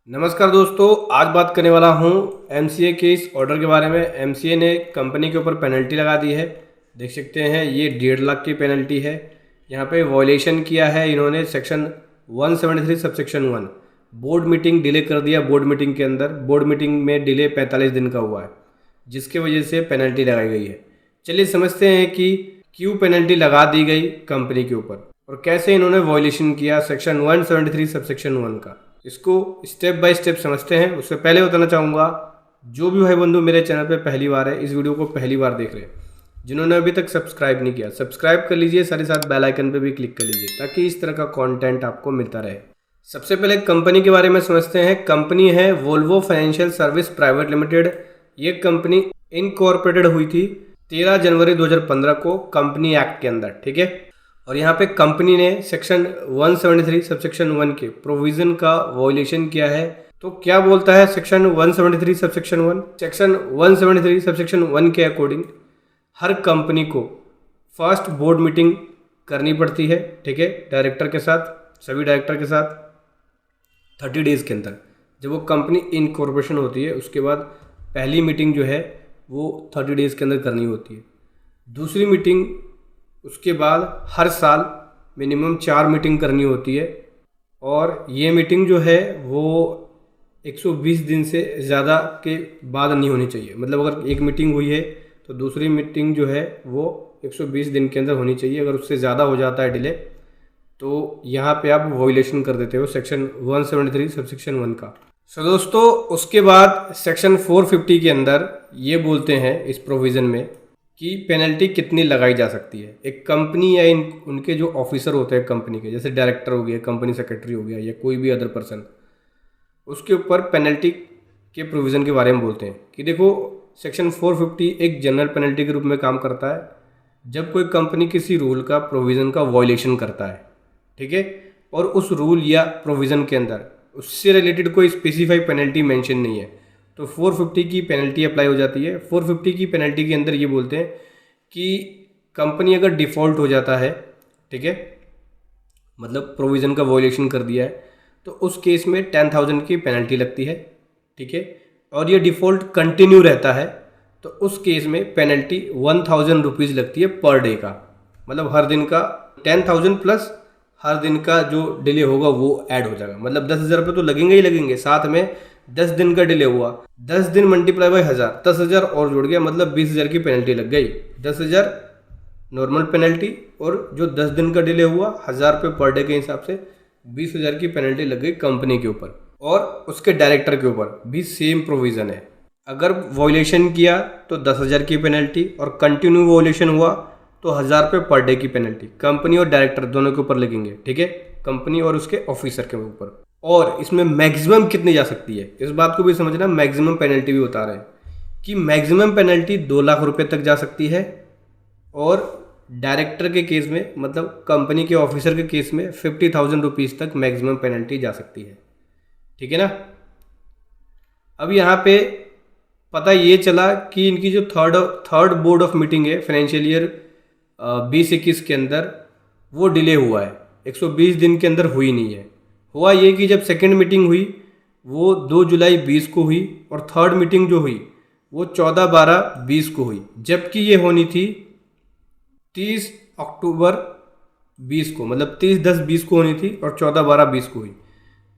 नमस्कार दोस्तों, आज बात करने वाला हूं एमसीए के इस ऑर्डर के बारे में। एमसीए ने कंपनी के ऊपर पेनल्टी लगा दी है। देख सकते हैं ये 1.5 लाख की पेनल्टी है। यहां पे वॉयलेशन किया है इन्होंने section 173 subsection 1। Board meeting delay कर दिया। बोर्ड मीटिंग के अंदर बोर्ड मीटिंग में डिले 45 दिन का हुआ है, जिसकी वजह से पेनल्टी लगाई गई है। चलिए समझते हैं कि क्यों पेनल्टी लगा दी गई कंपनी के ऊपर और कैसे इन्होंने वॉयलेशन किया सेक्शन 173 सबसेक्शन 1 का। इसको स्टेप बाय स्टेप समझते हैं। उससे पहले बताना चाहूँगा, जो भी भाई बंधु मेरे चैनल पे पहली बार है, इस वीडियो को पहली बार देख रहे हैं, जिन्होंने अभी तक सब्सक्राइब नहीं किया, सब्सक्राइब कर लीजिए, साथ ही साथ बेल आइकन पे भी क्लिक कर लीजिए ताकि इस तरह का कंटेंट आपको मिलता रहे। सबसे पहले कंपनी के बारे में समझते हैं। कंपनी है Volvo financial service private limited. ये कंपनी इनकॉर्पोरेटेड हुई थी 13 जनवरी 2015 को कंपनी एक्ट के अंदर, ठीक है। और यहाँ पे कंपनी ने सेक्शन 173 सबसेक्शन 1 के प्रोविजन का वॉयलेशन किया है। तो क्या बोलता है सेक्शन 173 सबसेक्शन 1? सेक्शन 173 सबसेक्शन 1 के अकॉर्डिंग हर कंपनी को फर्स्ट बोर्ड मीटिंग करनी पड़ती है, ठीक है, डायरेक्टर के साथ, सभी डायरेक्टर के साथ 30 डेज़ के अंदर। जब वो कंपनी इनकॉर्पोरेशन होती है उसके बाद पहली मीटिंग जो है वो 30 डेज़ के अंदर करनी होती है। दूसरी मीटिंग उसके बाद हर साल मिनिमम 4 मीटिंग करनी होती है। और ये मीटिंग जो है वो 120 दिन से ज़्यादा के बाद नहीं होनी चाहिए। मतलब अगर एक मीटिंग हुई है तो दूसरी मीटिंग जो है वो 120 दिन के अंदर होनी चाहिए। अगर उससे ज़्यादा हो जाता है डिले तो यहाँ पे आप वॉयलेशन कर देते हो सेक्शन 173 सबसेक्शन 1 का। सो दोस्तों, उसके बाद सेक्शन 450 के अंदर ये बोलते हैं इस प्रोविज़न में कि पेनल्टी कितनी लगाई जा सकती है। एक कंपनी या उनके जो ऑफिसर होते हैं कंपनी के, जैसे डायरेक्टर हो गया, कंपनी सेक्रेटरी हो गया या कोई भी अदर पर्सन, उसके ऊपर पेनल्टी के प्रोविज़न के बारे में बोलते हैं कि देखो सेक्शन 450 एक जनरल पेनल्टी के रूप में काम करता है जब कोई कंपनी किसी रूल का प्रोविज़न का वॉयलेशन करता है, ठीक है, और उस रूल या प्रोविज़न के अंदर उससे रिलेटेड कोई स्पेसिफाई पेनल्टी मेंशन नहीं है तो 450 की पेनल्टी अप्लाई हो जाती है। 450 की पेनल्टी के अंदर ये बोलते हैं कि कंपनी अगर डिफ़ॉल्ट हो जाता है, ठीक है, मतलब प्रोविज़न का वॉयलेशन कर दिया है, तो उस केस में 10,000 की पेनल्टी लगती है, ठीक है। और ये डिफ़ॉल्ट कंटिन्यू रहता है तो उस केस में पेनल्टी 1,000 रुपीज़ लगती है पर डे का। मतलब हर दिन का 10,000 प्लस हर दिन का जो डिले होगा वो ऐड हो जाएगा। मतलब 10,000 रुपये तो लगेंगे ही लगेंगे, साथ में 10 दिन का डिले हुआ, 10 दिन मल्टीप्लाई बाई 1000, 10,000 और जुड़ गया, मतलब 20,000 की पेनल्टी लग गई। 10,000 नॉर्मल पेनल्टी और जो 10 दिन का डिले हुआ 1,000 रुपये पर डे के हिसाब से 20,000 की पेनल्टी लग गई कंपनी के ऊपर। और उसके डायरेक्टर के ऊपर भी सेम प्रोविज़न है। अगर वॉयलेशन किया तो 10,000 की पेनल्टी और कंटिन्यू वॉयलेशन हुआ तो 1,000 रुपये पर डे की पेनल्टी कंपनी और डायरेक्टर दोनों के ऊपर लगेंगे, ठीक है, कंपनी और उसके ऑफिसर के ऊपर। और इसमें मैक्सिमम कितनी जा सकती है इस बात को भी समझना। मैक्सिमम पेनल्टी भी बता रहे हैं कि मैक्सिमम पेनल्टी 2 लाख रुपए तक जा सकती है। और डायरेक्टर के केस में, मतलब कंपनी के ऑफिसर के केस में 50,000 रुपीज़ तक मैक्सिमम पेनल्टी जा सकती है, ठीक है ना। अब यहाँ पे पता ये चला कि इनकी जो थर्ड बोर्ड ऑफ मीटिंग है फाइनेंशियल ईयर 2021 के अंदर वो डिले हुआ है, 120 दिन के अंदर हुई नहीं है। हुआ ये कि जब सेकंड मीटिंग हुई वो 2 जुलाई 20 को हुई और थर्ड मीटिंग जो हुई वो 14/12/20 को हुई, जबकि ये होनी थी 30 अक्टूबर 20 को, मतलब 30/10/20 को होनी थी और 14/12/20 को हुई।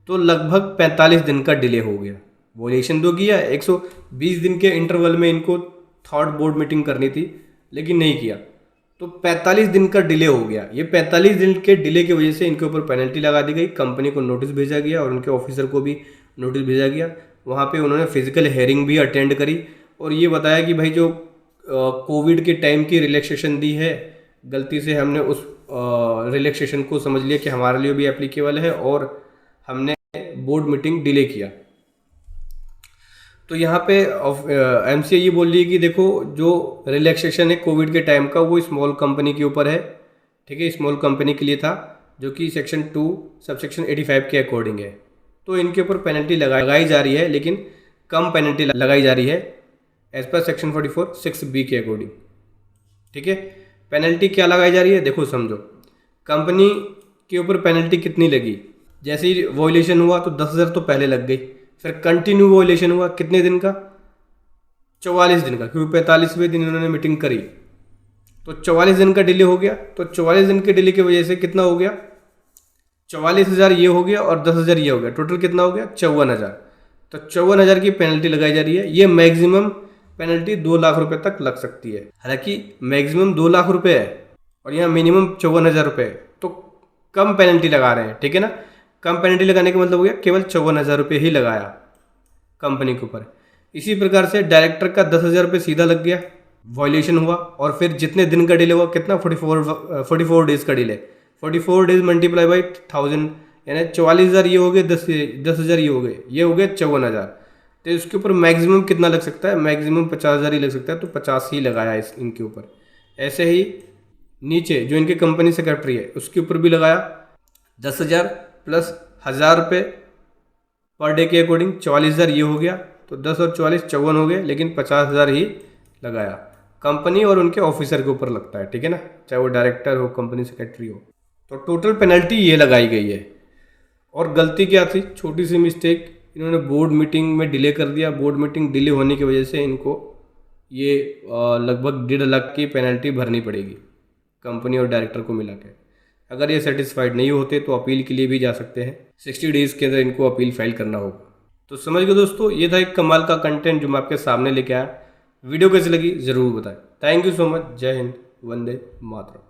तो लगभग 45 दिन का डिले हो गया। वॉयलेशन तो किया, 120 दिन के इंटरवल में इनको थर्ड बोर्ड मीटिंग करनी थी लेकिन नहीं किया, तो 45 दिन का डिले हो गया। ये 45 दिन के डिले की वजह से इनके ऊपर पेनल्टी लगा दी गई। कंपनी को नोटिस भेजा गया और उनके ऑफिसर को भी नोटिस भेजा गया। वहाँ पे उन्होंने फिजिकल हेयरिंग भी अटेंड करी और ये बताया कि भाई जो कोविड के टाइम की रिलैक्सेशन दी है, गलती से हमने उस रिलैक्सेशन को समझ लिया कि हमारे लिए भी एप्लीकेबल है और हमने बोर्ड मीटिंग डिले किया। तो यहाँ पे एमसीए ये बोल रही है कि देखो जो रिलैक्सेशन है कोविड के टाइम का वो स्मॉल कंपनी के ऊपर है, ठीक है, स्मॉल कंपनी के लिए था, जो कि सेक्शन 2 सबसेक्शन 85 के अकॉर्डिंग है। तो इनके ऊपर पेनल्टी लगाई जा रही है, लेकिन कम पेनल्टी लगाई जा रही है एज पर सेक्शन 44 6B के अकॉर्डिंग, ठीक है। पेनल्टी क्या लगाई जा रही है देखो समझो। कंपनी के ऊपर पेनल्टी कितनी लगी, जैसे ही वॉयलेशन हुआ तो 10,000 तो पहले लग गई, फिर कंटिन्यू वॉयलेशन हुआ कितने दिन का, 44 दिन का, क्योंकि 45वें दिन इन्होंने मीटिंग करी, तो 44 दिन का डिले हो गया। तो 44 दिन के डिले की वजह से कितना हो गया, 44,000 ये हो गया और 10,000 ये हो गया, टोटल कितना हो गया 54,000। तो 54,000 की पेनल्टी लगाई जा रही है। ये मैक्सिमम पेनल्टी 2 लाख रुपए तक लग सकती है। हालांकि मैक्सिमम 2 लाख रुपए है और यहाँ मिनिमम 54,000 रुपये है, तो कम पेनल्टी लगा रहे हैं, ठीक है ना। कम पेनल्टी लगाने का मतलब हो गया केवल 54,000 रुपये ही लगाया कंपनी के ऊपर। इसी प्रकार से डायरेक्टर का 10,000 रुपये सीधा लग गया, वॉयलेशन हुआ, और फिर जितने दिन का डिले हुआ कितना, 44 डेज का डिले, 44 डेज मल्टीप्लाई बाई 1000, यानी 44,000 ये हो गए, 10,000 ये हो गए, ये हो गए 54,000। तो इसके ऊपर मैक्सिमम कितना लग सकता है, मैक्सिमम 50,000 ही लग सकता है, तो 50 ही लगाया इस इनके ऊपर। ऐसे ही नीचे जो इनके कंपनी सेक्रेटरी है उसके ऊपर भी लगाया 10,000 प्लस 1,000 रुपये पर डे के अकॉर्डिंग, 44,000 ये हो गया, तो 10 और 44 54 हो गए, लेकिन 50,000 ही लगाया। कंपनी और उनके ऑफिसर के ऊपर लगता है, ठीक है ना, चाहे वो डायरेक्टर हो, कंपनी सेक्रेटरी हो। तो टोटल पेनल्टी ये लगाई गई है। और गलती क्या थी, छोटी सी मिस्टेक, इन्होंने बोर्ड मीटिंग में डिले कर दिया। बोर्ड मीटिंग डिले होने की वजह से इनको ये लगभग 1.5 लाख की पेनल्टी भरनी पड़ेगी कंपनी और डायरेक्टर को मिला के। अगर ये सेटिस्फाइड नहीं होते तो अपील के लिए भी जा सकते हैं, 60 डेज़ के अंदर इनको अपील फाइल करना होगा। तो समझ गए दोस्तों, ये था एक कमाल का कंटेंट जो मैं आपके सामने लेके आया। वीडियो कैसी लगी ज़रूर बताएं। Thank you so much. जय हिंद, वंदे मातरम।